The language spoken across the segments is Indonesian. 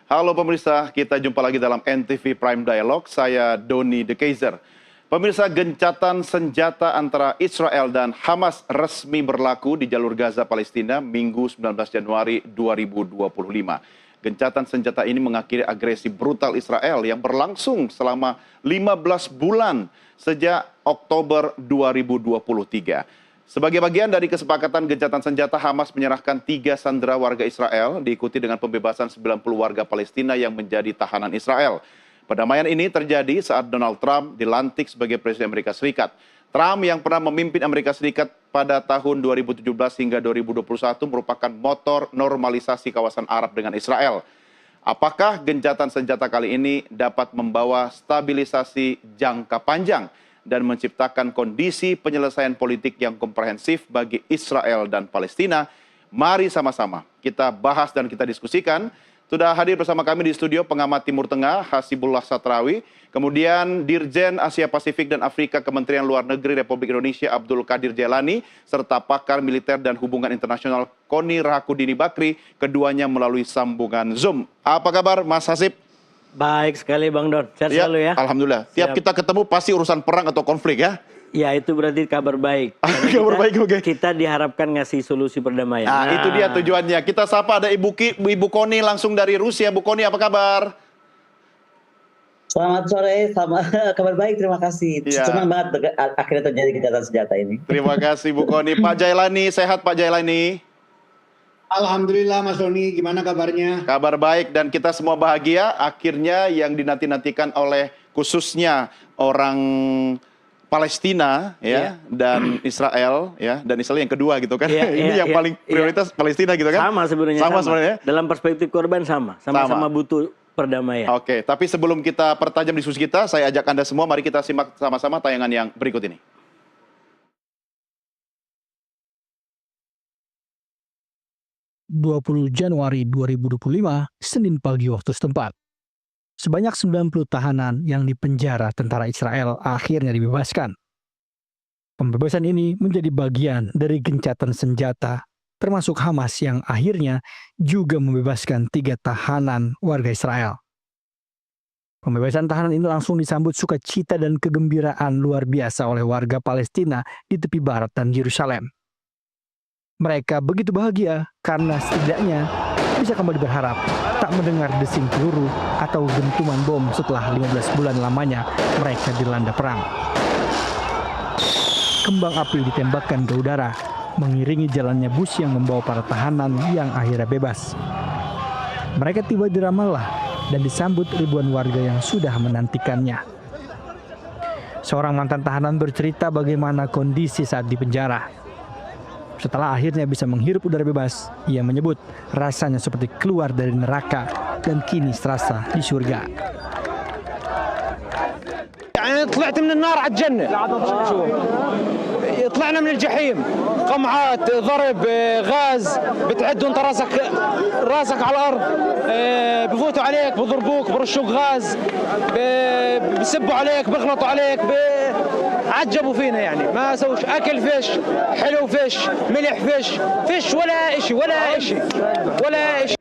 Halo pemirsa, kita jumpa lagi dalam NTV Prime Dialogue. Saya Doni De Keizer. Pemirsa, gencatan senjata antara Israel dan Hamas resmi berlaku di jalur Gaza, Palestina, Minggu 19 Januari 2025. Gencatan senjata ini mengakhiri agresi brutal Israel yang berlangsung selama 15 bulan sejak Oktober 2023. Sebagai bagian dari kesepakatan gencatan senjata, Hamas menyerahkan 3 sandera warga Israel, diikuti dengan pembebasan 90 warga Palestina yang menjadi tahanan Israel. Perdamaian ini terjadi saat Donald Trump dilantik sebagai Presiden Amerika Serikat. Trump yang pernah memimpin Amerika Serikat pada tahun 2017 hingga 2021 merupakan motor normalisasi kawasan Arab dengan Israel. Apakah gencatan senjata kali ini dapat membawa stabilisasi jangka panjang dan menciptakan kondisi penyelesaian politik yang komprehensif bagi Israel dan Palestina? Mari sama-sama kita bahas dan kita diskusikan. Sudah hadir bersama kami di studio pengamat Timur Tengah Hasibullah Satrawi, kemudian Dirjen Asia Pasifik dan Afrika Kementerian Luar Negeri Republik Indonesia Abdul Qadir Jailani, serta pakar militer dan hubungan internasional Koni Rahakundini Bakri, keduanya melalui sambungan Zoom. Apa kabar Mas Hasib? Baik sekali Bang Don, sehat selalu ya. Alhamdulillah. Tiap kita ketemu pasti urusan perang atau konflik ya. Ya, itu berarti kabar baik. Kabar baik, oke. Kita diharapkan ngasih solusi perdamaian. Nah, itu dia tujuannya. Kita sapa ada Ibu Koni langsung dari Rusia. Bu Koni, apa kabar? Selamat sore, sama kabar baik, terima kasih. Ya. Senang banget akhirnya terjadi gencatan senjata ini. Terima kasih Bu Koni. Pak Jailani, sehat Pak Jailani? Alhamdulillah Mas Doni, gimana kabarnya? Kabar baik dan kita semua bahagia. Akhirnya yang dinanti-nantikan oleh khususnya orang Palestina ya dan Israel ya, dan Israel yang kedua gitu kan. Ini yang paling prioritas Palestina gitu kan. Sama sebenarnya. Sama sebenarnya. Dalam perspektif korban sama-sama butuh perdamaian. Oke, tapi sebelum kita pertajam diskusi kita, saya ajak Anda semua mari kita simak sama-sama tayangan yang berikut ini. Januari 2025, Senin pagi waktu setempat. Sebanyak 90 tahanan yang dipenjara tentara Israel akhirnya dibebaskan. Pembebasan ini menjadi bagian dari gencatan senjata, termasuk Hamas yang akhirnya juga membebaskan 3 tahanan warga Israel. Pembebasan tahanan ini langsung disambut sukacita dan kegembiraan luar biasa oleh warga Palestina di tepi barat dan Yerusalem. Mereka begitu bahagia karena setidaknya bisa kembali berharap tak mendengar desing peluru atau dentuman bom setelah 15 bulan lamanya mereka dilanda perang. Kembang api ditembakkan ke udara, mengiringi jalannya bus yang membawa para tahanan yang akhirnya bebas. Mereka tiba di Ramallah dan disambut ribuan warga yang sudah menantikannya. Seorang mantan tahanan bercerita bagaimana kondisi saat di penjara. Setelah akhirnya bisa menghirup udara bebas, ia menyebut rasanya seperti keluar dari neraka dan kini serasa di surga. طلعت من النار على الجنة طلعنا من الجحيم قمعات ضرب غاز بتعد وانت راسك على الارض بفوتوا عليك بضربوك برشوك غاز بسبوا عليك بغلطوا عليك عجبوا فينا يعني ما سووش اكل فيش حلو فيش ملح فيش ولا اشي ولا اشي ولا اشي.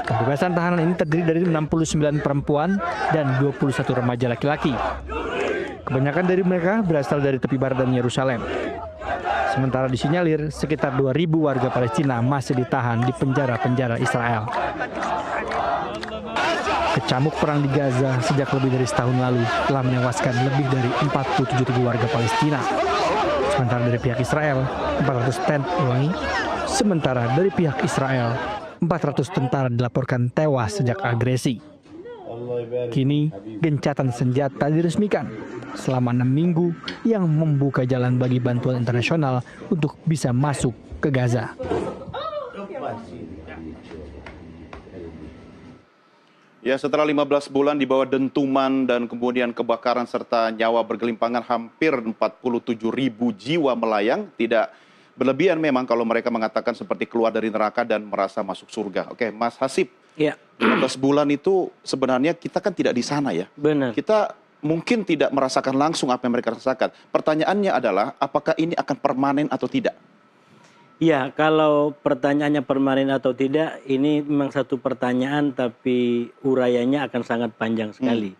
Pembebasan tahanan ini terdiri dari 69 perempuan dan 21 remaja laki-laki. Kebanyakan dari mereka berasal dari tepi barat dan Yerusalem. Sementara disinyalir sekitar 2.000 warga Palestina masih ditahan di penjara-penjara Israel. Kecamuk perang di Gaza sejak lebih dari setahun lalu telah menewaskan lebih dari 47.000 warga Palestina. Sementara dari pihak Israel, 400 tentara dilaporkan tewas sejak agresi. Kini, gencatan senjata diresmikan selama 6 minggu yang membuka jalan bagi bantuan internasional untuk bisa masuk ke Gaza. Ya, setelah 15 bulan di bawah dentuman dan kemudian kebakaran serta nyawa bergelimpangan, hampir 47.000 jiwa melayang. Tidak berlebihan memang kalau mereka mengatakan seperti keluar dari neraka dan merasa masuk surga. Oke, Mas Hasib, Ya. 15 bulan itu sebenarnya kita kan tidak di sana ya. Benar. Kita mungkin tidak merasakan langsung apa yang mereka rasakan. Pertanyaannya adalah, apakah ini akan permanen atau tidak? Ya, kalau pertanyaannya permanen atau tidak, ini memang satu pertanyaan, tapi uraiannya akan sangat panjang sekali.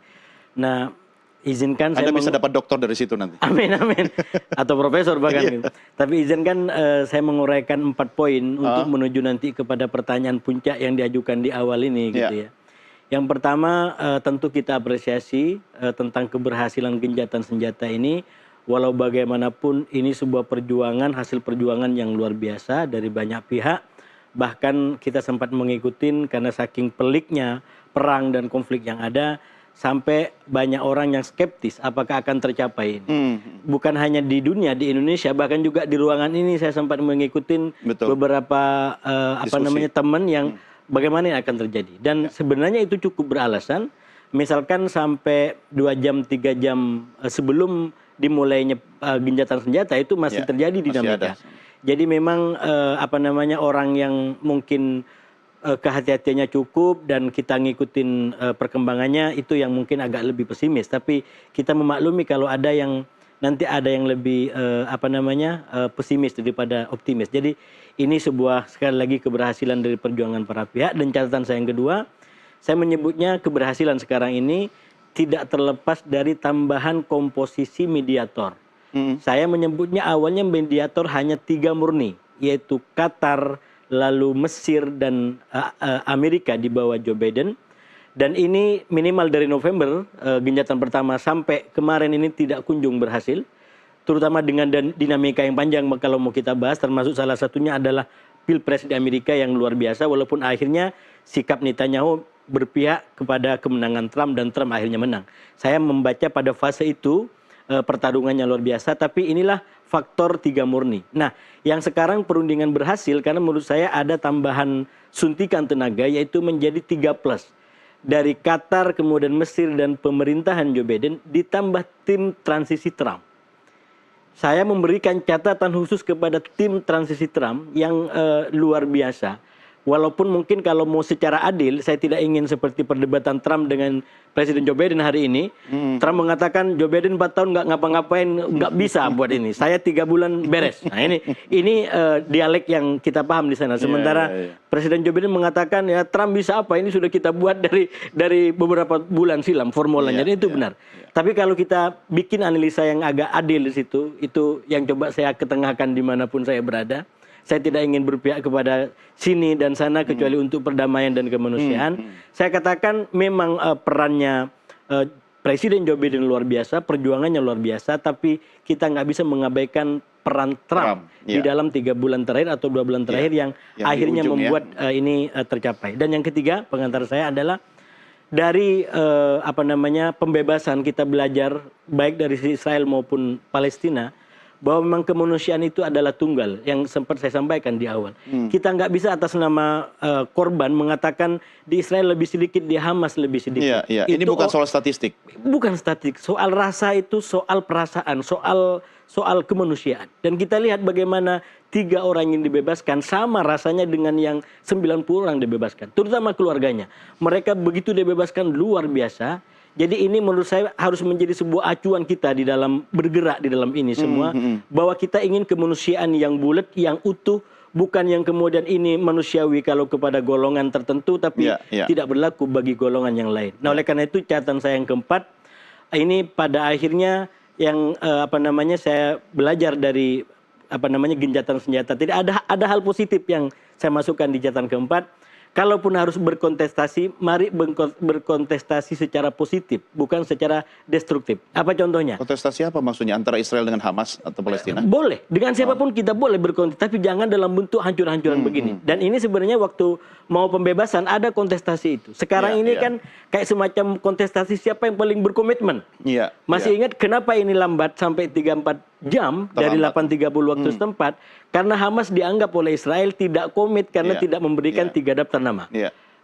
Nah, izinkan Anda saya bisa dapat doktor dari situ nanti. Amin, amin. Atau profesor bahkan. Gitu. Tapi izinkan saya menguraikan 4 poin untuk menuju nanti kepada pertanyaan puncak yang diajukan di awal ini, gitu ya. Yang pertama, tentu kita apresiasi tentang keberhasilan gencatan senjata ini. Walau bagaimanapun ini sebuah perjuangan, hasil perjuangan yang luar biasa dari banyak pihak. Bahkan kita sempat mengikuti karena saking peliknya perang dan konflik yang ada, sampai banyak orang yang skeptis apakah akan tercapai ini. Bukan hanya di dunia, di Indonesia, bahkan juga di ruangan ini saya sempat mengikuti beberapa teman yang bagaimana yang akan terjadi. Dan sebenarnya itu cukup beralasan. Misalkan sampai 2 jam, 3 jam sebelum dimulainya gencatan senjata itu masih terjadi dinamika. Jadi memang orang yang mungkin kehati-hatiannya cukup dan kita ngikutin perkembangannya itu yang mungkin agak lebih pesimis. Tapi kita memaklumi kalau ada yang nanti ada yang lebih pesimis daripada optimis. Jadi ini sebuah sekali lagi keberhasilan dari perjuangan para pihak. Dan catatan saya yang kedua, saya menyebutnya keberhasilan sekarang ini tidak terlepas dari tambahan komposisi mediator. Saya menyebutnya awalnya mediator hanya 3 murni, yaitu Qatar, lalu Mesir, dan Amerika di bawah Joe Biden. Dan ini minimal dari November, gencatan pertama sampai kemarin ini tidak kunjung berhasil. Terutama dengan dinamika yang panjang kalau mau kita bahas, termasuk salah satunya adalah Pilpres di Amerika yang luar biasa, walaupun akhirnya sikap Netanyahu berpihak kepada kemenangan Trump dan Trump akhirnya menang. Saya membaca pada fase itu pertarungannya luar biasa, tapi inilah faktor 3 murni. Nah, yang sekarang perundingan berhasil karena menurut saya ada tambahan suntikan tenaga yaitu menjadi 3+. Dari Qatar, kemudian Mesir dan pemerintahan Joe Biden ditambah tim transisi Trump. Saya memberikan catatan khusus kepada tim transisi Trump yang luar biasa. Walaupun mungkin kalau mau secara adil, saya tidak ingin seperti perdebatan Trump dengan Presiden Joe Biden hari ini. Trump mengatakan Joe Biden 4 tahun nggak ngapa-ngapain, nggak bisa buat ini. Saya 3 bulan beres. Nah ini dialek yang kita paham di sana. Sementara Presiden Joe Biden mengatakan ya Trump bisa apa? Ini sudah kita buat dari beberapa bulan silam formulanya. Jadi itu benar. Tapi kalau kita bikin analisa yang agak adil di situ, itu yang coba saya ketengahkan dimanapun saya berada. Saya tidak ingin berpihak kepada sini dan sana kecuali untuk perdamaian dan kemanusiaan. Saya katakan memang perannya Presiden Joe Biden luar biasa, perjuangannya luar biasa, tapi kita nggak bisa mengabaikan peran Trump di dalam 3 bulan terakhir atau 2 bulan terakhir yang akhirnya membuat ini tercapai. Dan yang ketiga, pengantar saya adalah dari pembebasan kita belajar baik dari Israel maupun Palestina, bahwa memang kemanusiaan itu adalah tunggal yang sempat saya sampaikan di awal. Kita nggak bisa atas nama korban mengatakan di Israel lebih sedikit, di Hamas lebih sedikit. Ini bukan soal statistik. Bukan statistik, soal rasa itu, soal perasaan, soal kemanusiaan. Dan kita lihat bagaimana 3 orang yang dibebaskan sama rasanya dengan yang 90 orang dibebaskan, terutama keluarganya. Mereka begitu dibebaskan luar biasa. Jadi ini menurut saya harus menjadi sebuah acuan kita di dalam bergerak di dalam ini semua. Bahwa kita ingin kemanusiaan yang bulat, yang utuh. Bukan yang kemudian ini manusiawi kalau kepada golongan tertentu, tapi tidak berlaku bagi golongan yang lain. Nah oleh karena itu catatan saya yang keempat, ini pada akhirnya yang saya belajar dari gencatan senjata. Tidak ada hal positif yang saya masukkan di catatan keempat. Kalaupun harus berkontestasi, mari berkontestasi secara positif, bukan secara destruktif. Apa contohnya? Kontestasi apa maksudnya? Antara Israel dengan Hamas atau Palestina? Boleh. Dengan siapapun kita boleh berkontestasi, tapi jangan dalam bentuk hancur-hancuran begini. Dan ini sebenarnya waktu mau pembebasan ada kontestasi itu. Sekarang ini kan kayak semacam kontestasi siapa yang paling berkomitmen. Masih ingat kenapa ini lambat sampai 3-4 jam dari 8.30 waktu setempat? Karena Hamas dianggap oleh Israel tidak komit karena tidak memberikan 3 daftar nama.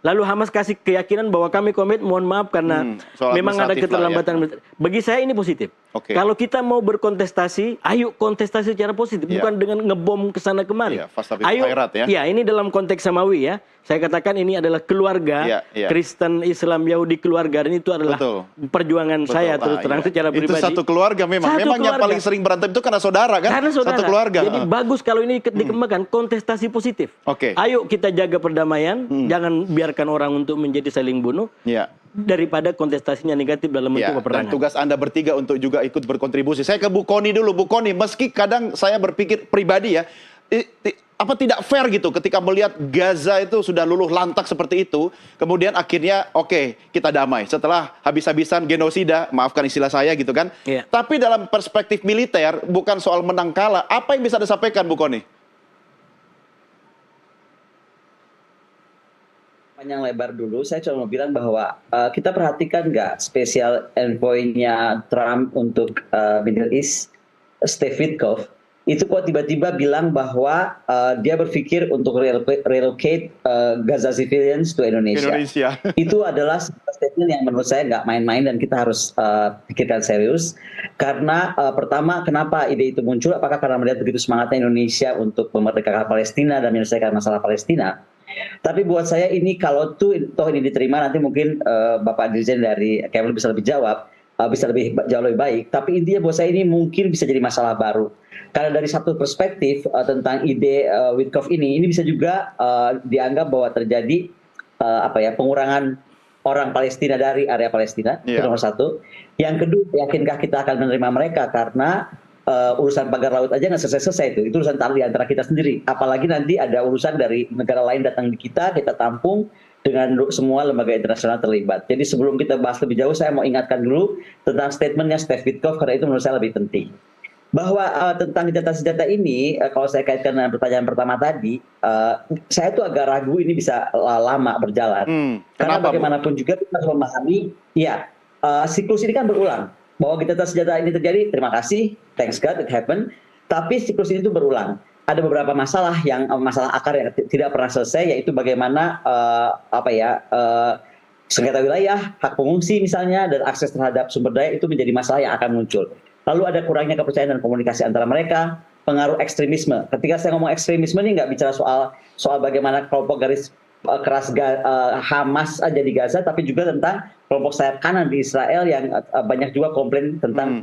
Lalu Hamas kasih keyakinan bahwa kami komit, mohon maaf karena memang ada keterlambatan. Bagi saya ini positif. Oke. Kalau kita mau berkontestasi, ayo kontestasi secara positif, Iya. bukan dengan ngebom ke sana kemari. Iya, fastabikul khairat ya. Ya, ini dalam konteks samawi ya. Saya katakan ini adalah keluarga, Iya, iya. Kristen, Islam, Yahudi, keluarga, dan itu adalah Betul. perjuangan Betul. saya Nah, terus terang iya. secara Itu pribadi. satu keluarga memang. Satu Memang yang keluarga. paling sering berantem itu karena saudara kan? Karena saudara. Satu keluarga. Jadi bagus kalau ini dikembangkan kontestasi positif. Oke. Ayo kita jaga perdamaian, jangan biarkan orang untuk menjadi saling bunuh Iya. daripada kontestasinya negatif dalam bentuk Ya, dan peperangan. tugas Anda bertiga untuk juga ikut berkontribusi. Saya ke Bu Koni dulu. Bu Koni, meski kadang saya berpikir pribadi ya, apa tidak fair gitu ketika melihat Gaza itu sudah luluh lantak seperti itu, kemudian akhirnya oke, kita damai setelah habis-habisan genosida, maafkan istilah saya gitu kan. Iya. Tapi dalam perspektif militer, bukan soal menang kalah, apa yang bisa disampaikan Bu Koni? Panjang lebar dulu, saya cuma mau bilang bahwa kita perhatikan nggak spesial envoy-nya Trump untuk Middle East, Steve Witkoff, itu kok tiba-tiba bilang bahwa dia berpikir untuk relocate Gaza civilians to Indonesia. Itu adalah statement yang menurut saya nggak main-main dan kita harus pikirkan serius. Karena pertama, kenapa ide itu muncul? Apakah karena melihat begitu semangatnya Indonesia untuk memerdekakan Palestina dan menyelesaikan masalah Palestina? Tapi buat saya ini kalau toh ini diterima, nanti mungkin Bapak Dirjen dari Kemlu bisa lebih jawab, bisa jauh lebih baik. Tapi intinya buat saya ini mungkin bisa jadi masalah baru. Karena dari satu perspektif tentang ide Witkoff ini bisa juga dianggap bahwa terjadi pengurangan orang Palestina dari area Palestina. Itu nomor satu. Yang kedua, yakinkah kita akan menerima mereka karena urusan pagar laut aja nggak selesai-selesai itu urusan di antara kita sendiri, apalagi nanti ada urusan dari negara lain datang di kita tampung dengan semua lembaga internasional terlibat. Jadi sebelum kita bahas lebih jauh, saya mau ingatkan dulu tentang statementnya Steve Witkoff, karena itu menurut saya lebih penting. Bahwa tentang senjata ini, kalau saya kaitkan dengan pertanyaan pertama tadi, saya tuh agak ragu ini bisa lama berjalan. Karena bagaimanapun juga kita harus memahami, siklus ini kan berulang. Bahwa gencatan senjata ini terjadi, terima kasih, thanks God it happened. Tapi siklus ini itu berulang. Ada beberapa masalah akar yang tidak pernah selesai, yaitu bagaimana sengketa wilayah, hak pengungsi misalnya, dan akses terhadap sumber daya itu menjadi masalah yang akan muncul. Lalu ada kurangnya kepercayaan dan komunikasi antara mereka, pengaruh ekstremisme. Ketika saya ngomong ekstremisme ini nggak bicara soal bagaimana kelompok garis keras Hamas aja di Gaza, tapi juga tentang kelompok sayap kanan di Israel yang banyak juga komplain tentang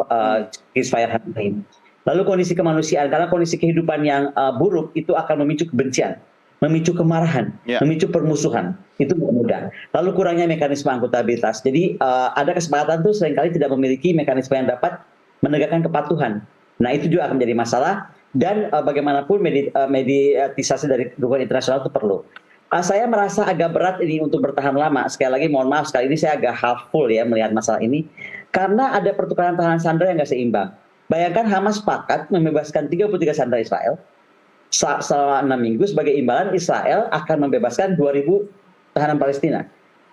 ceasefire ini. Lalu kondisi kemanusiaan, karena kondisi kehidupan yang buruk itu akan memicu kebencian, memicu kemarahan, memicu permusuhan. Itu mudah. Lalu kurangnya mekanisme akuntabilitas. Jadi ada kesepakatan tuh seringkali tidak memiliki mekanisme yang dapat menegakkan kepatuhan. Nah itu juga akan menjadi masalah, dan bagaimanapun mediatisasi dari dukungan internasional itu perlu. Saya merasa agak berat ini untuk bertahan lama. Sekali lagi mohon maaf, sekali ini saya agak half full ya melihat masalah ini. Karena ada pertukaran tahanan sandera yang nggak seimbang. Bayangkan Hamas sepakat membebaskan 33 sandera Israel. Selama 6 minggu sebagai imbalan Israel akan membebaskan 2.000 tahanan Palestina.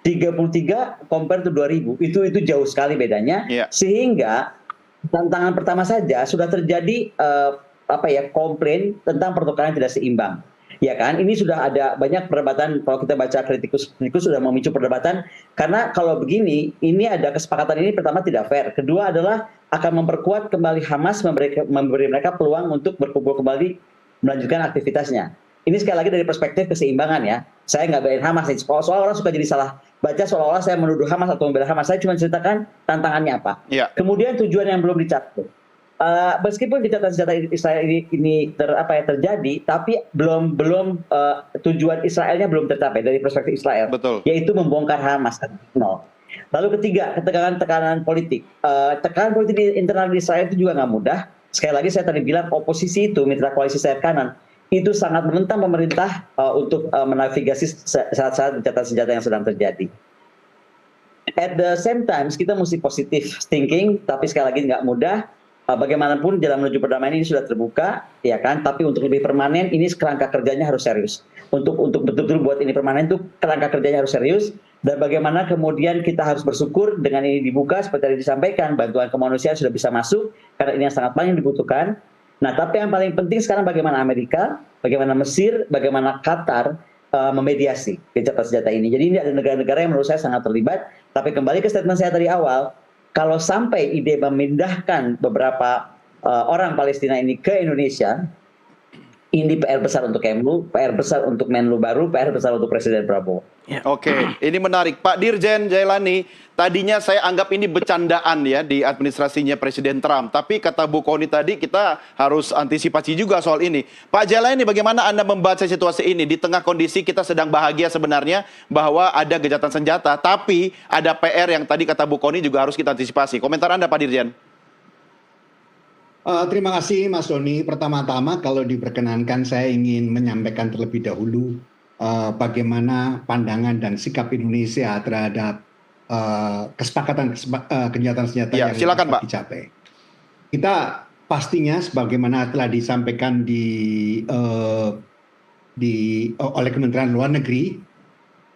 33 compare to 2.000. Itu jauh sekali bedanya. Sehingga tantangan pertama saja sudah terjadi komplain tentang pertukaran tidak seimbang. Ya kan, ini sudah ada banyak perdebatan. Kalau kita baca kritikus sudah memicu perdebatan, karena kalau begini, ini ada kesepakatan ini pertama tidak fair. Kedua adalah akan memperkuat kembali Hamas, memberi mereka peluang untuk berkumpul kembali, melanjutkan aktivitasnya. Ini sekali lagi dari perspektif keseimbangan ya. Saya nggak belain Hamas nih. Soal orang suka jadi salah baca seolah-olah saya menuduh Hamas atau membela Hamas. Saya cuma ceritakan tantangannya apa. Kemudian tujuan yang belum dicapai. Meskipun gencatan senjata Israel ini terjadi, tapi belum tujuan Israelnya belum tercapai dari perspektif Israel, yaitu membongkar Hamas. Lalu ketiga, tekanan politik. Tekanan politik internal di Israel itu juga nggak mudah. Sekali lagi saya tadi bilang oposisi itu mitra koalisi sayap kanan itu sangat menentang pemerintah untuk menavigasi saat-saat gencatan senjata yang sedang terjadi. At the same time kita mesti positive thinking, tapi sekali lagi nggak mudah. Bagaimanapun jalan menuju perdamaian ini sudah terbuka, ya kan? Tapi untuk lebih permanen, ini kerangka kerjanya harus serius. Untuk betul-betul buat ini permanen itu kerangka kerjanya harus serius. Dan bagaimana kemudian kita harus bersyukur dengan ini dibuka, seperti yang disampaikan, bantuan kemanusiaan sudah bisa masuk, karena ini yang sangat banyak dibutuhkan. Nah, tapi yang paling penting sekarang bagaimana Amerika, bagaimana Mesir, bagaimana Qatar memediasi gencatan senjata ini. Jadi ini ada negara-negara yang menurut saya sangat terlibat. Tapi kembali ke statement saya tadi awal, kalau sampai ide memindahkan beberapa orang Palestina ini ke Indonesia, ini PR besar untuk Kemlu, PR besar untuk Menlu baru, PR besar untuk Presiden Prabowo. Oke, ini menarik. Pak Dirjen Jailani, tadinya saya anggap ini bercandaan ya di administrasinya Presiden Trump. Tapi kata Bu Kony tadi, kita harus antisipasi juga soal ini. Pak Jailani, bagaimana Anda membaca situasi ini? Di tengah kondisi kita sedang bahagia sebenarnya bahwa ada gencatan senjata, tapi ada PR yang tadi kata Bu Kony juga harus kita antisipasi. Komentar Anda, Pak Dirjen? Terima kasih Mas Doni. Pertama-tama kalau diperkenankan saya ingin menyampaikan terlebih dahulu bagaimana pandangan dan sikap Indonesia terhadap kesepakatan gencatan senjata yang silakan, Pak. dicapai. Kita pastinya sebagaimana telah disampaikan oleh Kementerian Luar Negeri,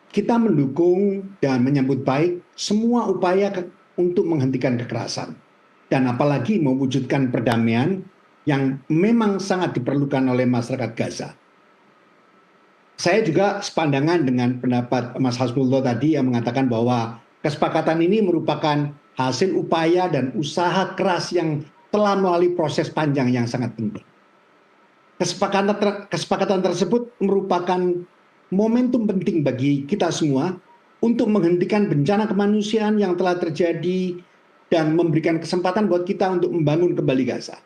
kita mendukung dan menyambut baik semua upaya untuk menghentikan kekerasan. Dan apalagi mewujudkan perdamaian yang memang sangat diperlukan oleh masyarakat Gaza. Saya juga sepandangan dengan pendapat Mas Hasbullah tadi yang mengatakan bahwa kesepakatan ini merupakan hasil upaya dan usaha keras yang telah melalui proses panjang yang sangat penting. Kesepakatan tersebut merupakan momentum penting bagi kita semua untuk menghentikan bencana kemanusiaan yang telah terjadi dan memberikan kesempatan buat kita untuk membangun kembali Gaza.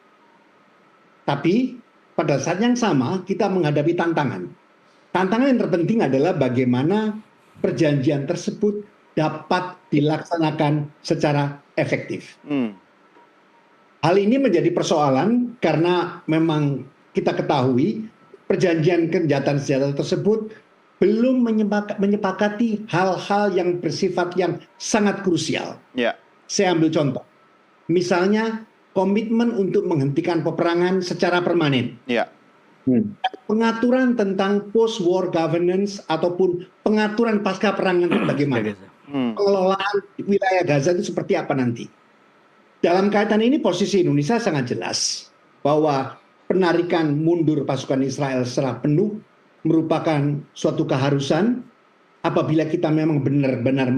Tapi pada saat yang sama kita menghadapi tantangan. Tantangan yang terpenting adalah bagaimana perjanjian tersebut dapat dilaksanakan secara efektif. Hal ini menjadi persoalan karena memang kita ketahui perjanjian gencatan senjata tersebut belum menyepakati hal-hal yang bersifat yang sangat krusial. Saya ambil contoh, misalnya komitmen untuk menghentikan peperangan secara permanen. Pengaturan tentang post-war governance ataupun pengaturan pasca perang nanti bagaimana. Pengelolaan wilayah Gaza itu seperti apa nanti. Dalam kaitan ini posisi Indonesia sangat jelas bahwa penarikan mundur pasukan Israel secara penuh merupakan suatu keharusan apabila kita memang benar-benar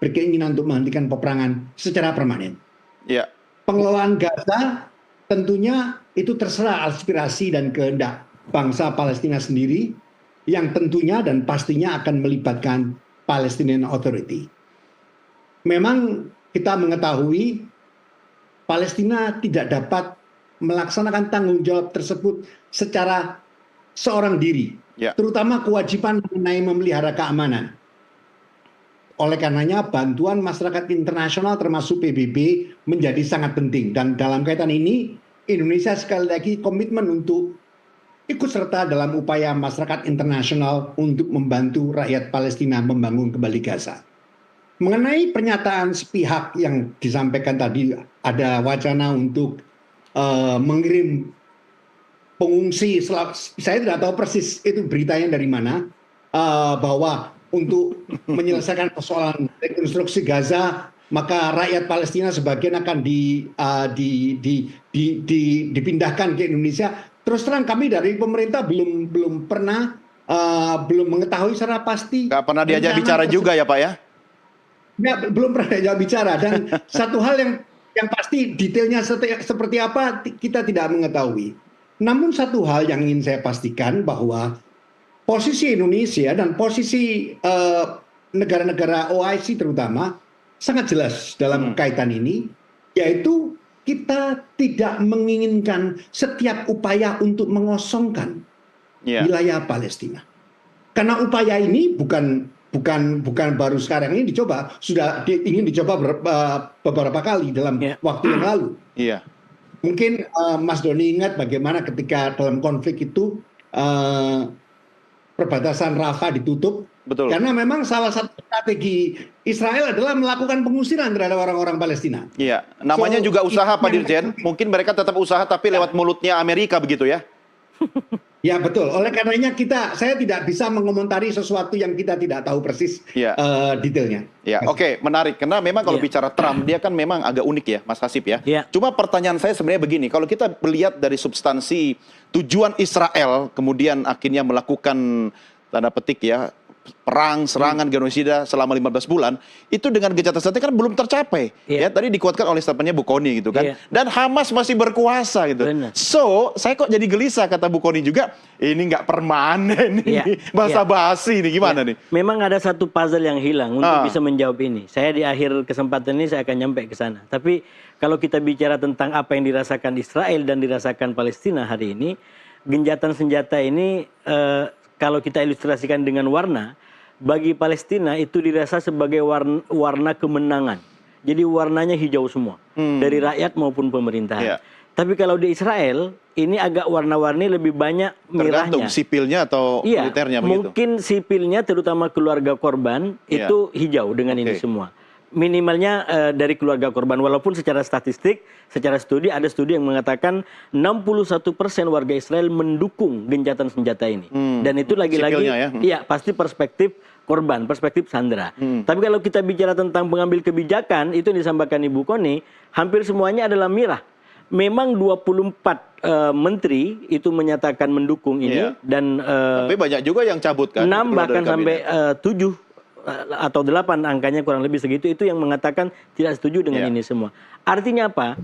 berkeinginan untuk menghentikan peperangan secara permanen. Pengelolaan Gaza tentunya itu terserah aspirasi dan kehendak bangsa Palestina sendiri yang tentunya dan pastinya akan melibatkan Palestinian Authority. Memang kita mengetahui Palestina tidak dapat melaksanakan tanggung jawab tersebut secara seorang diri, terutama kewajiban mengenai memelihara keamanan. Oleh karenanya bantuan masyarakat internasional termasuk PBB menjadi sangat penting. Dan dalam kaitan ini Indonesia sekali lagi komitmen untuk ikut serta dalam upaya masyarakat internasional untuk membantu rakyat Palestina membangun kembali Gaza. Mengenai pernyataan sepihak yang disampaikan tadi, ada wacana untuk mengirim pengungsi, saya tidak tahu persis itu beritanya dari mana, bahwa untuk menyelesaikan persoalan rekonstruksi Gaza, maka rakyat Palestina sebagian akan dipindahkan ke Indonesia. Terus terang kami dari pemerintah belum pernah belum mengetahui secara pasti. Nggak pernah diajak bicara juga ya Pak ya? Belum pernah diajak bicara, dan satu hal yang pasti detailnya seperti apa kita tidak mengetahui. Namun satu hal yang ingin saya pastikan bahwa posisi Indonesia dan posisi negara-negara OIC terutama sangat jelas dalam kaitan ini, yaitu kita tidak menginginkan setiap upaya untuk mengosongkan wilayah Palestina. Karena upaya ini bukan baru sekarang ini dicoba, sudah ingin dicoba beberapa kali dalam waktu yang lalu. Mungkin Mas Doni ingat bagaimana ketika dalam konflik itu perbatasan Rafah ditutup. Betul. Karena memang salah satu strategi Israel adalah melakukan pengusiran terhadap orang-orang Palestina. Iya, namanya juga usaha Pak Dirjen. Mungkin mereka tetap usaha tapi lewat mulutnya Amerika begitu ya? Ya betul. Oleh karenanya saya tidak bisa mengomentari sesuatu yang kita tidak tahu persis detailnya. Ya, oke, menarik. Karena memang kalau bicara Trump, dia kan memang agak unik ya, Mas Hasib ya. Cuma pertanyaan saya sebenarnya begini, kalau kita melihat dari substansi tujuan Israel, kemudian akhirnya melakukan tanda petik ya, perang, serangan, genosida selama 15 bulan, itu dengan gencatan senjata kan belum tercapai. Ya, tadi dikuatkan oleh statementnya Bu Kony gitu kan. Dan Hamas masih berkuasa gitu. Benar. So, saya kok jadi gelisah kata Bu Kony juga, ini nggak permanen ini, basa-basi ini gimana nih? Memang ada satu puzzle yang hilang untuk bisa menjawab ini. Saya di akhir kesempatan ini saya akan nyampe ke sana. Tapi kalau kita bicara tentang apa yang dirasakan Israel dan dirasakan Palestina hari ini, gencatan senjata ini kalau kita ilustrasikan dengan warna, bagi Palestina itu dirasa sebagai warna kemenangan. Jadi warnanya hijau semua, dari rakyat maupun pemerintahan. Tapi kalau di Israel, ini agak warna-warni lebih banyak merahnya. Tergantung sipilnya atau militernya begitu? Mungkin sipilnya terutama keluarga korban itu hijau dengan ini semua. Minimalnya dari keluarga korban, walaupun secara statistik, secara studi, ada studi yang mengatakan 61% warga Israel mendukung gencatan senjata ini. Dan itu lagi-lagi, pasti perspektif korban, perspektif sandera. Tapi kalau kita bicara tentang pengambil kebijakan, itu yang disampaikan Ibu Kony, hampir semuanya adalah mirah. Memang 24 menteri itu menyatakan mendukung ini, dan tapi banyak juga yang cabut kan? 6 bahkan sampai 7 atau 8 angkanya kurang lebih segitu, itu yang mengatakan tidak setuju dengan ini semua. Artinya apa?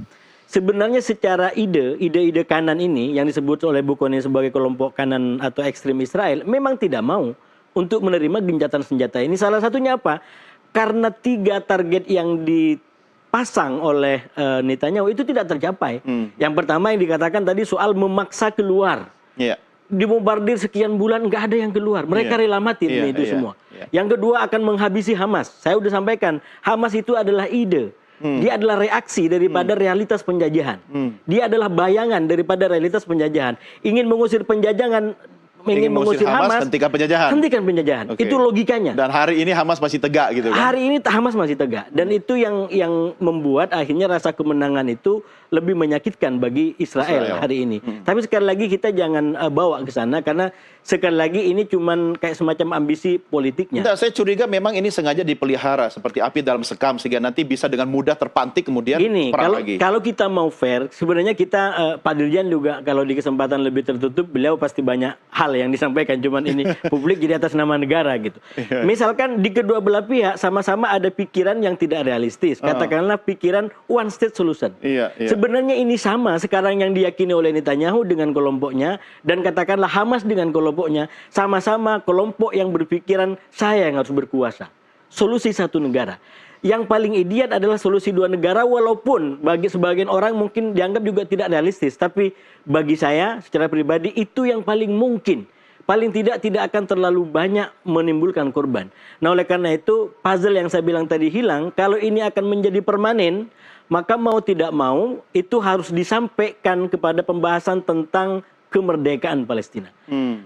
Sebenarnya secara ide-ide kanan ini yang disebut oleh Bu Kony sebagai kelompok kanan atau ekstrem Israel memang tidak mau untuk menerima gencatan senjata ini. Salah satunya apa? Karena 3 target yang dipasang oleh Netanyahu itu tidak tercapai. Yang pertama yang dikatakan tadi soal memaksa keluar. Dibombardir sekian bulan nggak ada yang keluar, mereka rela mati itu semua. Yang kedua akan menghabisi Hamas. Saya sudah sampaikan, Hamas itu adalah ide, dia adalah reaksi daripada realitas penjajahan. Dia adalah bayangan daripada realitas penjajahan. Ingin mengusir penjajahan, ingin mengusir Hamas, hentikan penjajahan. Itu logikanya. Dan hari ini Hamas masih tegak gitu kan? Hari ini Hamas masih tegak. Dan itu yang membuat akhirnya rasa kemenangan itu lebih menyakitkan bagi Israel hari ini. Tapi sekali lagi kita jangan bawa ke sana, karena sekali lagi ini cuman kayak semacam ambisi politiknya. Enggak, saya curiga memang ini sengaja dipelihara seperti api dalam sekam sehingga nanti bisa dengan mudah terpantik kemudian perang lagi. Kalau kita mau fair, sebenarnya kita Pak Dirjan juga kalau di kesempatan lebih tertutup, beliau pasti banyak hal yang disampaikan, cuman ini publik jadi atas nama negara gitu. Misalkan di kedua belah pihak sama-sama ada pikiran yang tidak realistis. Katakanlah pikiran one state solution. Sebenarnya ini sama sekarang yang diyakini oleh Netanyahu dengan kelompoknya, dan katakanlah Hamas dengan kelompoknya, sama-sama kelompok yang berpikiran saya yang harus berkuasa. Solusi satu negara. Yang paling ideal adalah solusi 2 negara, walaupun bagi sebagian orang mungkin dianggap juga tidak realistis. Tapi bagi saya secara pribadi itu yang paling mungkin. Paling tidak akan terlalu banyak menimbulkan korban. Nah, oleh karena itu puzzle yang saya bilang tadi hilang. Kalau ini akan menjadi permanen, maka mau tidak mau itu harus disampaikan kepada pembahasan tentang kemerdekaan Palestina.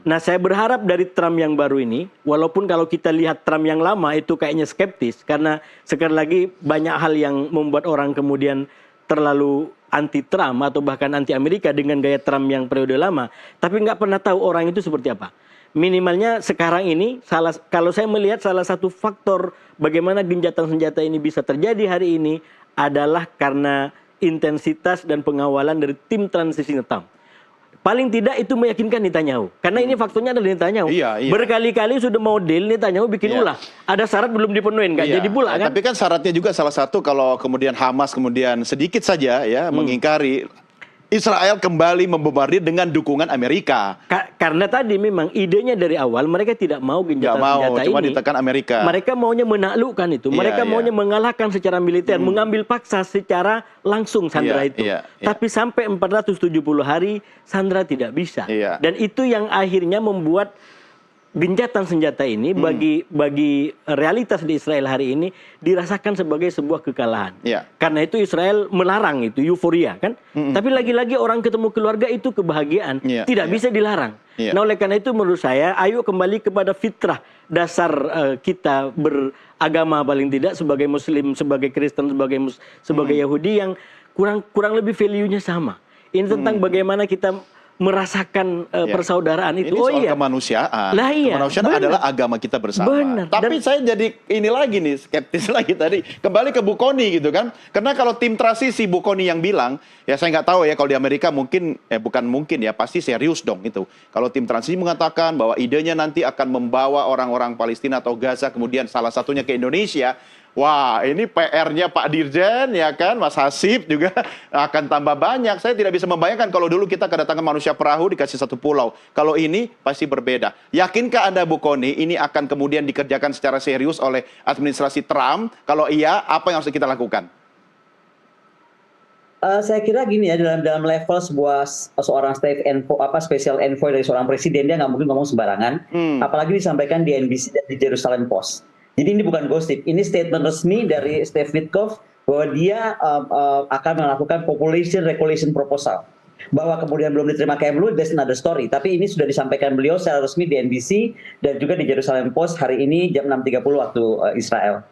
Nah, saya berharap dari Trump yang baru ini, walaupun kalau kita lihat Trump yang lama itu kayaknya skeptis, karena sekali lagi banyak hal yang membuat orang kemudian terlalu anti-Trump atau bahkan anti-Amerika dengan gaya Trump yang periode lama, tapi nggak pernah tahu orang itu seperti apa. Minimalnya sekarang ini, kalau saya melihat salah satu faktor bagaimana gencatan senjata ini bisa terjadi hari ini adalah karena intensitas dan pengawalan dari tim transisi Trump. Paling tidak itu meyakinkan Netanyahu. Karena ini faktornya adalah Netanyahu. Berkali-kali sudah mau deal, Netanyahu bikin ulah. Ada syarat belum dipenuhin, nggak jadi pula kan? Tapi kan syaratnya juga salah satu kalau kemudian Hamas kemudian sedikit saja mengingkari, Israel kembali membombardir dengan dukungan Amerika. Karena tadi memang idenya dari awal mereka tidak mau gencatan senjata cuma ini. ditekan Amerika. Mereka maunya menaklukkan itu. Mereka maunya mengalahkan secara militer, mengambil paksa secara langsung Sandra itu. Tapi sampai 470 hari Sandra tidak bisa. Dan itu yang akhirnya membuat gencatan senjata ini bagi realitas di Israel hari ini dirasakan sebagai sebuah kekalahan. Karena itu Israel melarang itu, euforia kan. Tapi lagi-lagi orang ketemu keluarga itu kebahagiaan, tidak bisa dilarang. Nah, oleh karena itu menurut saya, ayo kembali kepada fitrah dasar kita beragama paling tidak sebagai Muslim, sebagai Kristen, sebagai Yahudi yang kurang lebih value-nya sama. Ini tentang bagaimana kita merasakan persaudaraan itu. Ini soal kemanusiaan. Lah iya, Kemanusiaan adalah agama kita bersama. Benar. Tapi saya jadi ini lagi nih, skeptis lagi tadi. Kembali ke Bu Kony gitu kan. Karena kalau tim transisi Bu Kony yang bilang, ya saya nggak tahu ya kalau di Amerika mungkin, bukan mungkin ya, pasti serius dong itu. Kalau tim transisi mengatakan bahwa idenya nanti akan membawa orang-orang Palestina atau Gaza kemudian salah satunya ke Indonesia. Wah, ini PR-nya Pak Dirjen, ya kan, Mas Hasib juga akan tambah banyak. Saya tidak bisa membayangkan kalau dulu kita kedatangan manusia perahu dikasih satu pulau. Kalau ini pasti berbeda. Yakinkah Anda, Bu Kony, ini akan kemudian dikerjakan secara serius oleh administrasi Trump? Kalau iya, apa yang harus kita lakukan? Saya kira gini ya, dalam level seorang special envoy dari seorang presiden, dia nggak mungkin ngomong sembarangan. Apalagi disampaikan di NBC dan di Jerusalem Post. Jadi ini bukan gosip, ini statement resmi dari Steve Witkoff bahwa dia akan melakukan population regulation proposal. Bahwa kemudian belum diterima Kemlu, that's another story. Tapi ini sudah disampaikan beliau secara resmi di NBC dan juga di Jerusalem Post hari ini jam 6.30 waktu Israel.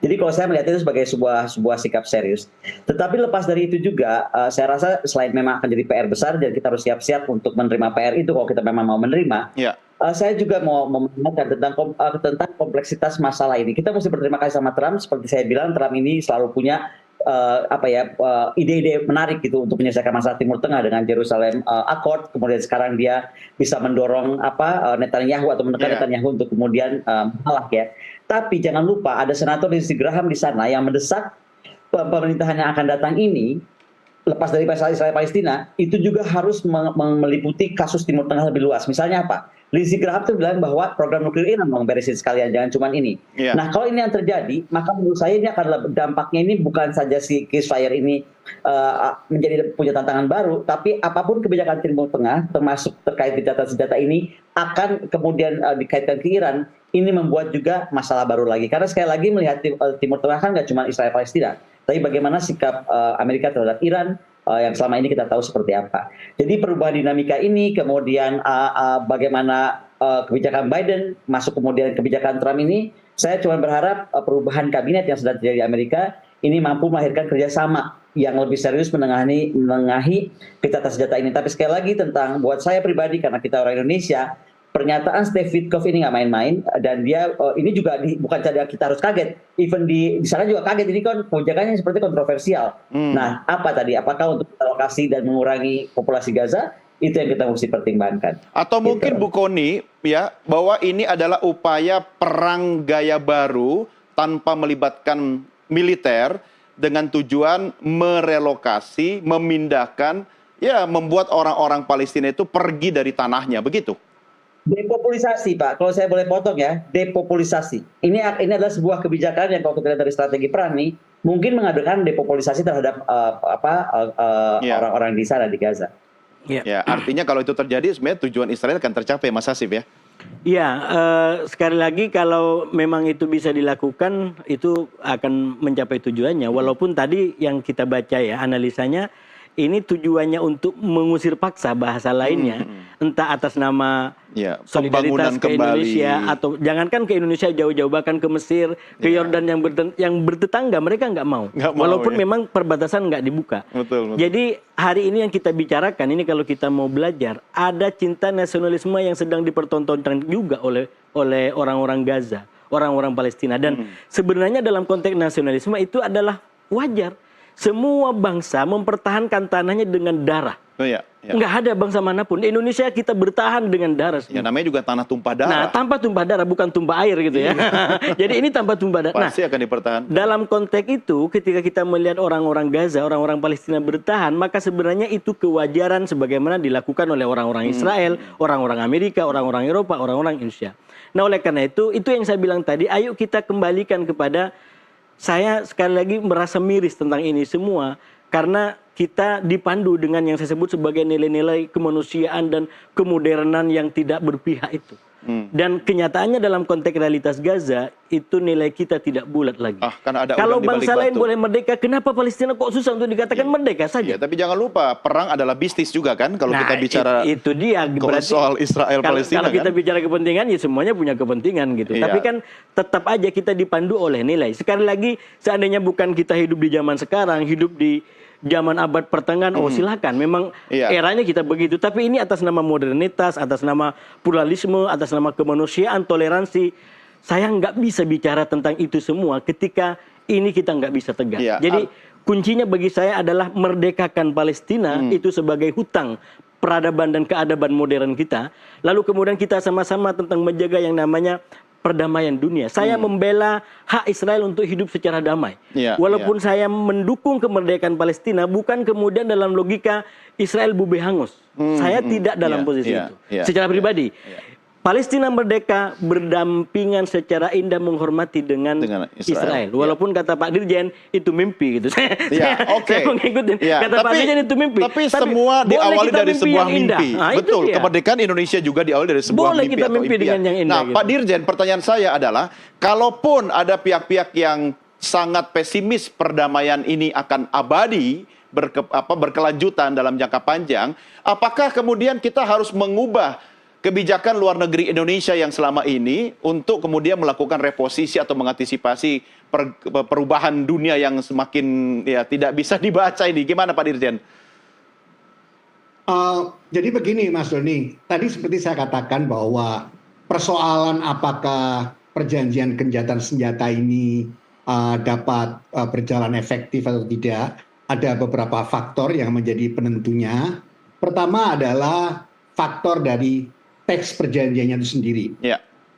Jadi kalau saya melihat itu sebagai sebuah sikap serius. Tetapi lepas dari itu juga, saya rasa selain memang akan jadi PR besar dan kita harus siap-siap untuk menerima PR itu kalau kita memang mau menerima. Saya juga mau mengingatkan tentang kompleksitas masalah ini. Kita mesti berterima kasih sama Trump. Seperti saya bilang, Trump ini selalu punya ide-ide menarik gitu untuk menyelesaikan masalah Timur Tengah dengan Jerusalem Accord. Kemudian sekarang dia bisa mendorong Netanyahu atau menekan Netanyahu untuk kemudian mengalah ya. Tapi jangan lupa ada senator Lindsey Graham di sana yang mendesak pemerintahan yang akan datang ini, lepas dari masalah Israel Palestina, itu juga harus meliputi kasus Timur Tengah lebih luas. Misalnya apa? Lindsey Graham itu bilang bahwa program nuklir Iran mau beresin sekalian, jangan cuma ini. Nah, kalau ini yang terjadi, maka menurut saya ini akan dampaknya ini bukan saja si ceasefire ini menjadi punya tantangan baru, tapi apapun kebijakan Timur Tengah, termasuk terkait gencatan senjata ini, akan kemudian dikaitkan ke Iran. Ini membuat juga masalah baru lagi. Karena sekali lagi melihat Timur Tengah kan nggak cuma Israel Palestina, tapi bagaimana sikap Amerika terhadap Iran yang selama ini kita tahu seperti apa. Jadi perubahan dinamika ini, kemudian bagaimana kebijakan Biden masuk kemudian kebijakan Trump ini, saya cuma berharap perubahan kabinet yang sedang terjadi di Amerika ini mampu melahirkan kerjasama yang lebih serius menengahi gencatan senjata ini. Tapi sekali lagi tentang buat saya pribadi, karena kita orang Indonesia, pernyataan Steve Witkoff ini nggak main-main, dan dia ini juga bukan saja kita harus kaget, even di sana juga kaget. Ini kan kebijakannya seperti kontroversial. Nah, apa tadi? Apakah untuk alokasi dan mengurangi populasi Gaza? Itu yang kita mesti pertimbangkan. Atau mungkin Bu Kony ya, bahwa ini adalah upaya perang gaya baru tanpa melibatkan militer dengan tujuan merelokasi, memindahkan, ya membuat orang-orang Palestina itu pergi dari tanahnya, begitu? Depopulisasi, Pak. Kalau saya boleh potong ya, depopulisasi. Ini adalah sebuah kebijakan yang kalau kita lihat dari strategi perang nih, mungkin mengadakan depopulisasi terhadap orang-orang di sana di Gaza. Ya, artinya kalau itu terjadi, sebenarnya tujuan Israel akan tercapai, Mas Hasib ya. Iya, sekali lagi kalau memang itu bisa dilakukan, itu akan mencapai tujuannya. Walaupun tadi yang kita baca ya, analisanya, ini tujuannya untuk mengusir paksa, bahasa lainnya, entah atas nama solidaritas ke Indonesia, atau jangankan ke Indonesia jauh-jauh, bahkan ke Mesir, ke Yordan yang bertetangga, mereka nggak mau. Walaupun memang perbatasan nggak dibuka. Jadi hari ini yang kita bicarakan, ini kalau kita mau belajar, ada cinta nasionalisme yang sedang dipertontonkan juga oleh orang-orang Gaza, orang-orang Palestina. Dan sebenarnya dalam konteks nasionalisme itu adalah wajar. Semua bangsa mempertahankan tanahnya dengan darah. Nggak ada bangsa manapun. Di Indonesia kita bertahan dengan darah. Ya, namanya juga tanah tumpah darah. Nah, tanpa tumpah darah, bukan tumpah air gitu ya. Jadi ini tanpa tumpah darah. Pasti akan dipertahankan. Dalam konteks itu, ketika kita melihat orang-orang Gaza, orang-orang Palestina bertahan, maka sebenarnya itu kewajaran sebagaimana dilakukan oleh orang-orang Israel, orang-orang Amerika, orang-orang Eropa, orang-orang Indonesia. Nah, oleh karena itu yang saya bilang tadi, ayo kita kembalikan kepada, saya sekali lagi merasa miris tentang ini semua, karena kita dipandu dengan yang saya sebut sebagai nilai-nilai kemanusiaan dan kemodernan yang tidak berpihak itu. Dan kenyataannya dalam konteks realitas Gaza, itu nilai kita tidak bulat lagi. Kalau bangsa lain boleh merdeka, kenapa Palestina kok susah untuk dikatakan merdeka saja? Ya, tapi jangan lupa, perang adalah bisnis juga kan, kalau kita bicara itu dia, soal Israel-Palestina. Kalau kita bicara kepentingan, ya semuanya punya kepentingan gitu. Tapi kan tetap aja kita dipandu oleh nilai. Sekali lagi, seandainya bukan kita hidup di zaman sekarang, hidup di zaman abad pertengahan, oh silakan, memang eranya kita begitu. Tapi ini atas nama modernitas, atas nama pluralisme, atas nama kemanusiaan, toleransi. Saya nggak bisa bicara tentang itu semua ketika ini kita nggak bisa tegas. Jadi kuncinya bagi saya adalah merdekakan Palestina itu sebagai hutang peradaban dan keadaban modern kita. Lalu kemudian kita sama-sama tentang menjaga yang namanya perdamaian dunia. Saya membela hak Israel untuk hidup secara damai. Walaupun saya mendukung kemerdekaan Palestina, bukan kemudian dalam logika Israel bube hangus. Saya tidak dalam posisi itu. Secara pribadi. Palestina merdeka berdampingan secara indah menghormati dengan Israel. Walaupun kata Pak Dirjen itu mimpi gitu. Saya mengikuti kata Pak Dirjen itu mimpi. Tapi semua diawali dari sebuah mimpi. Betul. Kemerdekaan Indonesia juga diawali dari sebuah mimpi. Kita mimpi dengan yang indah. Nah, Pak Dirjen, pertanyaan saya adalah, kalaupun ada pihak-pihak yang sangat pesimis perdamaian ini akan abadi, berkelanjutan dalam jangka panjang, apakah kemudian kita harus mengubah kebijakan luar negeri Indonesia yang selama ini untuk kemudian melakukan reposisi atau mengantisipasi perubahan dunia yang semakin tidak bisa dibaca ini? Gimana Pak Dirjen? Jadi begini Mas Doni, tadi seperti saya katakan bahwa persoalan apakah perjanjian gencatan senjata ini dapat berjalan efektif atau tidak, ada beberapa faktor yang menjadi penentunya. Pertama adalah faktor dari teks perjanjiannya itu sendiri.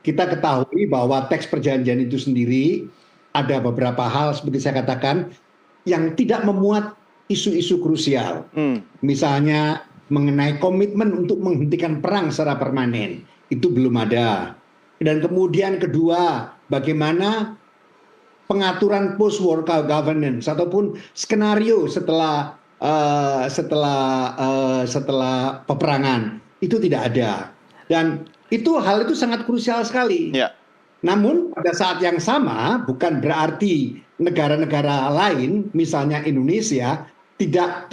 Kita ketahui bahwa teks perjanjian itu sendiri ada beberapa hal seperti saya katakan yang tidak memuat isu-isu krusial. Misalnya mengenai komitmen untuk menghentikan perang secara permanen, itu belum ada. Dan kemudian kedua, bagaimana pengaturan post-war governance ataupun skenario setelah peperangan itu tidak ada. Dan hal itu sangat krusial sekali. Namun pada saat yang sama bukan berarti negara-negara lain, misalnya Indonesia, tidak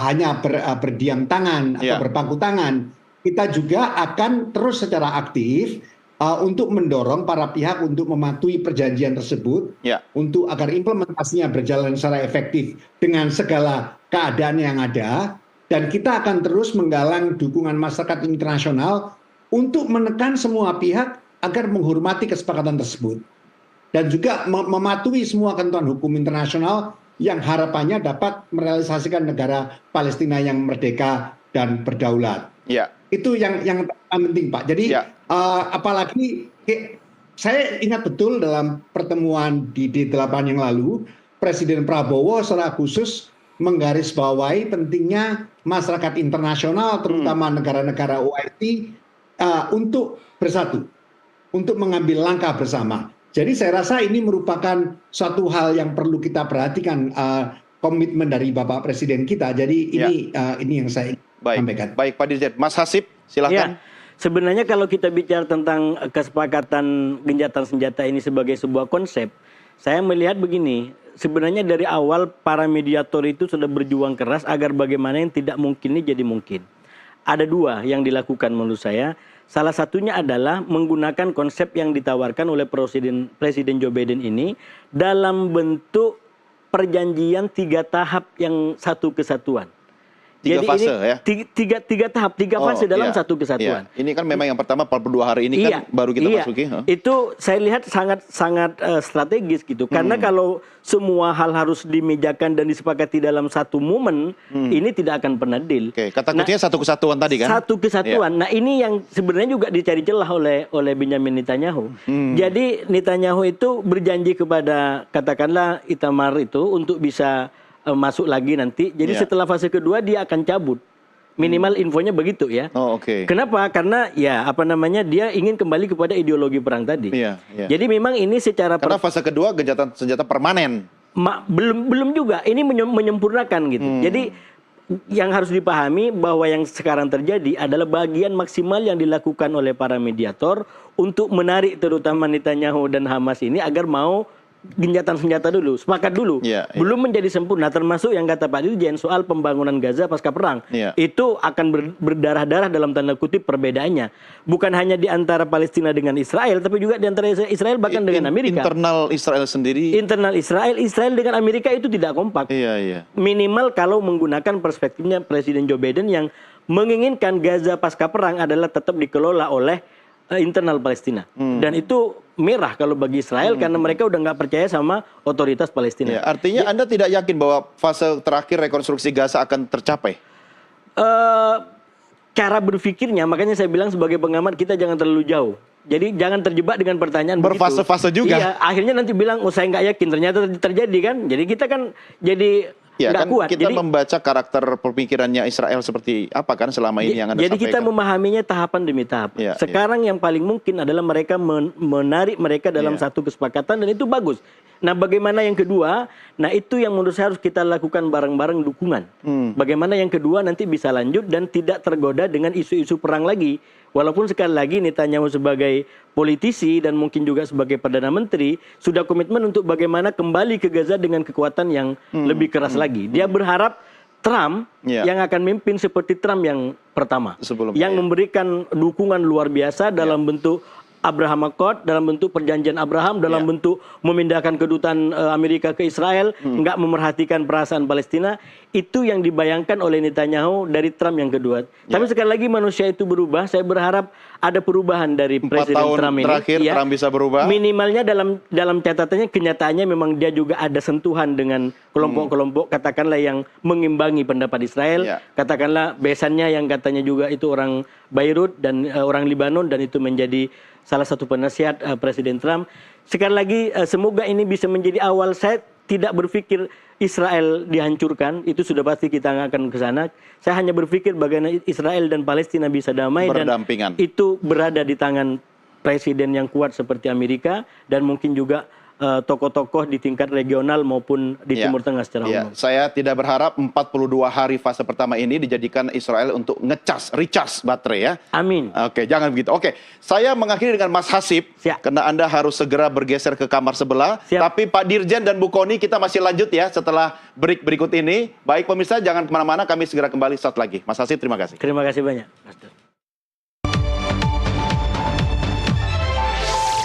hanya berdiam tangan atau berpangku tangan. Kita juga akan terus secara aktif untuk mendorong para pihak untuk mematuhi perjanjian tersebut, untuk agar implementasinya berjalan secara efektif dengan segala keadaan yang ada. Dan kita akan terus menggalang dukungan masyarakat internasional untuk menekan semua pihak agar menghormati kesepakatan tersebut. Dan juga mematuhi semua ketentuan hukum internasional yang harapannya dapat merealisasikan negara Palestina yang merdeka dan berdaulat. Itu yang penting Pak. Jadi apalagi saya ingat betul dalam pertemuan di D8 yang lalu, Presiden Prabowo secara khusus menggarisbawahi pentingnya masyarakat internasional, terutama negara-negara OIC, untuk bersatu, untuk mengambil langkah bersama. Jadi saya rasa ini merupakan suatu hal yang perlu kita perhatikan, komitmen dari Bapak Presiden kita. Jadi ini yang saya sampaikan. Baik Pak Dirjen. Mas Hasib, silakan. Sebenarnya kalau kita bicara tentang kesepakatan gencatan senjata ini sebagai sebuah konsep, saya melihat begini. Sebenarnya dari awal para mediator itu sudah berjuang keras agar bagaimana yang tidak mungkin ini jadi mungkin. Ada dua yang dilakukan menurut saya. Salah satunya adalah menggunakan konsep yang ditawarkan oleh Presiden Joe Biden ini dalam bentuk perjanjian 3 tahap yang satu kesatuan. Tiga fase ya? Tiga tahap, tiga fase dalam satu kesatuan. Ini kan memang yang pertama 42 hari ini kan baru kita masuki. Itu saya lihat sangat strategis gitu. Karena kalau semua hal harus dimejakan dan disepakati dalam satu momen, ini tidak akan pernah deal. Kata kuncinya satu kesatuan tadi kan? Satu kesatuan. Nah ini yang sebenarnya juga dicari celah oleh Benjamin Netanyahu. Jadi Netanyahu itu berjanji kepada katakanlah Itamar itu untuk bisa masuk lagi nanti. Jadi setelah fase kedua dia akan cabut. Minimal infonya begitu ya. Kenapa? Karena dia ingin kembali kepada ideologi perang tadi. Jadi memang ini secara karena fase kedua gencatan senjata permanen. Belum juga. Ini menyempurnakan gitu. Jadi yang harus dipahami bahwa yang sekarang terjadi adalah bagian maksimal yang dilakukan oleh para mediator untuk menarik terutama Netanyahu dan Hamas ini agar mau gencatan senjata dulu, sepakat dulu. Belum menjadi sempurna, termasuk yang kata Pak Dirjen soal pembangunan Gaza pasca perang. Itu akan berdarah-darah dalam tanda kutip perbedaannya. Bukan hanya di antara Palestina dengan Israel, tapi juga di antara Israel bahkan dengan Amerika. Internal Israel sendiri. Internal Israel dengan Amerika itu tidak kompak. Minimal kalau menggunakan perspektifnya Presiden Joe Biden yang menginginkan Gaza pasca perang adalah tetap dikelola oleh internal Palestina. Dan itu merah kalau bagi Israel karena mereka udah nggak percaya sama otoritas Palestina. Artinya Anda tidak yakin bahwa fase terakhir rekonstruksi Gaza akan tercapai? Cara berpikirnya, makanya saya bilang sebagai pengamat kita jangan terlalu jauh. Jadi jangan terjebak dengan pertanyaan berfase-fase juga. Iya, akhirnya nanti bilang, oh saya nggak yakin, ternyata terjadi kan. Jadi kita kan jadi nggak kuat. Kita jadi, membaca karakter pemikirannya Israel seperti apa kan selama ini yang Anda jadi sampaikan. Kita memahaminya tahapan demi tahap. Sekarang yang paling mungkin adalah mereka menarik mereka dalam satu kesepakatan dan itu bagus. Nah bagaimana yang kedua? Nah itu yang menurut saya harus kita lakukan bareng-bareng dukungan. Bagaimana yang kedua nanti bisa lanjut dan tidak tergoda dengan isu-isu perang lagi. Walaupun sekali lagi Netanyahu sebagai politisi dan mungkin juga sebagai Perdana Menteri sudah komitmen untuk bagaimana kembali ke Gaza dengan kekuatan yang lebih keras lagi. Dia berharap Trump yang akan memimpin seperti Trump yang pertama. Yang memberikan dukungan luar biasa dalam bentuk Abraham Accord, dalam bentuk perjanjian Abraham, dalam bentuk memindahkan kedutaan Amerika ke Israel, nggak memerhatikan perasaan Palestina, itu yang dibayangkan oleh Netanyahu dari Trump yang kedua. Tapi sekali lagi manusia itu berubah, saya berharap ada perubahan dari Presiden Trump ini. 4 tahun terakhir Trump bisa berubah. Minimalnya dalam catatannya, kenyataannya memang dia juga ada sentuhan dengan kelompok-kelompok katakanlah yang mengimbangi pendapat Israel, katakanlah besannya yang katanya juga itu orang Beirut dan orang Libanon dan itu menjadi salah satu penasihat Presiden Trump. Sekali lagi semoga ini bisa menjadi awal. Saya tidak berpikir Israel dihancurkan, itu sudah pasti kita akan ke sana. Saya hanya berpikir bagaimana Israel dan Palestina bisa damai dan itu berada di tangan presiden yang kuat seperti Amerika dan mungkin juga tokoh-tokoh di tingkat regional maupun di Timur Tengah secara umum. Saya tidak berharap 42 hari fase pertama ini dijadikan Israel untuk recharge baterai ya. Amin. Oke, jangan begitu. Oke, saya mengakhiri dengan Mas Hasib, karena Anda harus segera bergeser ke kamar sebelah. Tapi Pak Dirjen dan Bu Kony kita masih lanjut ya setelah break berikut ini. Baik pemirsa, jangan kemana-mana, kami segera kembali saat lagi. Mas Hasib, terima kasih. Terima kasih banyak, Mas.